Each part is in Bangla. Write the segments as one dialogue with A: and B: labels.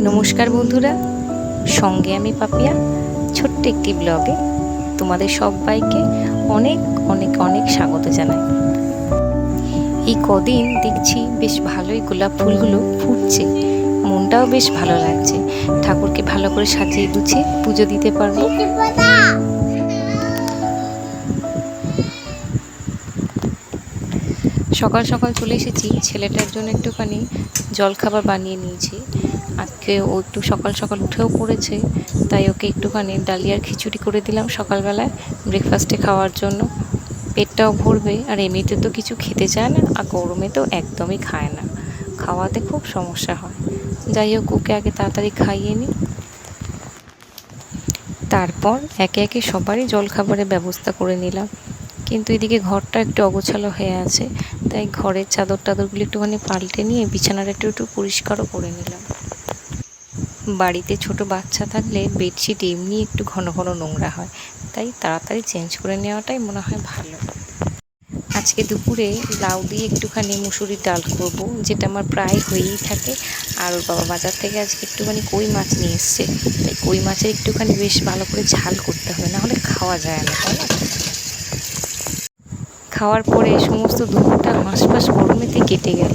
A: নমস্কার বন্ধুরা, সঙ্গে আমি পাপিয়া। ছোট্ট একটি ব্লগে তোমাদের সবাইকে অনেক অনেক অনেক স্বাগত জানাই। এই কদিন দেখছি বেশ ভালোই গোলাপ ফুলগুলো ফুটছে, মনটাও বেশ ভালো লাগছে। ঠাকুরকে ভালো করে সাজিয়ে গুছিয়ে পুজো দিতে পারবো। সকাল সকাল চলে এসেছি, ছেলেটার জন্য একটুখানি জলখাবার বানিয়ে নিয়েছি। আজকে ও একটু সকাল সকাল উঠেও পড়েছে, তাই ওকে একটুখানি ডালিয়ার খিচুড়ি করে দিলাম সকালবেলায় ব্রেকফাস্টে খাওয়ার জন্য। পেটটাও ভরবে, আর এমনিতে তো কিছু খেতে চায় না, আর গরমে তো একদমই খায় না, খাওয়াতে খুব সমস্যা হয়। যাই হোক, ওকে আগে তাড়াতাড়ি খাইয়ে নিই, তারপর একে একে সবারই জলখাবারের ব্যবস্থা করে নিলাম। কিন্তু এদিকে ঘরটা একটু অগোছালো হয়ে আছে, তাই ঘরের চাদর টাদরগুলো একটুখানি পাল্টে নিয়ে বিছানাটা একটু পরিষ্কারও করে নিলাম। বাড়িতে ছোট বাচ্চা থাকলে বেডশিট এমনি একটু ঘন ঘন নোংরা হয়, তাই তাড়াতাড়ি চেঞ্জ করে নেওয়াটাই মনে হয় ভালো। আজকে দুপুরে লাউ দিয়ে একটুখানি মুসুরির ডাল করব, যেটা আমার প্রায় হয়েই থাকে। আর ওর বাবা বাজার থেকে আজকে একটুখানি কই মাছ নিয়ে এসছে, তাই কই মাছের একটুখানি বেশ ভালো করে ঝাল করতে হবে, নাহলে খাওয়া যায় না, তাই না? খাওয়ার পরে সমস্ত দুপুরটা হাঁসফাঁস গরমেতে কেটে গেল।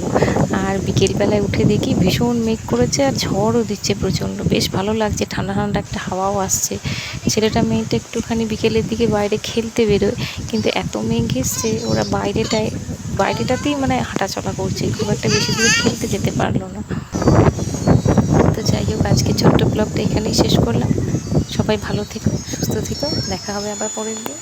A: আর বিকেলবেলায় উঠে দেখি ভীষণ মেঘ করেছে, আর ঝড়ও দিচ্ছে প্রচণ্ড। বেশ ভালো লাগছে, ঠান্ডা ঠান্ডা একটা হাওয়াও আসছে। ছেলেটা মেয়েটা একটুখানি বিকেলের দিকে বাইরে খেলতে বেরোয়, কিন্তু এত মেঘ এসছে ওরা বাইরেটাতেই হাঁটাচলা করছে, খুব একটা বেশি দূরে খেলতে যেতে পারলো না। তো যাই হোক, আজকে ছোট্ট ব্লগটা এখানেই শেষ করলাম। সবাই ভালো থেকো, সুস্থ থেকো, দেখা হবে আবার পরের দিন।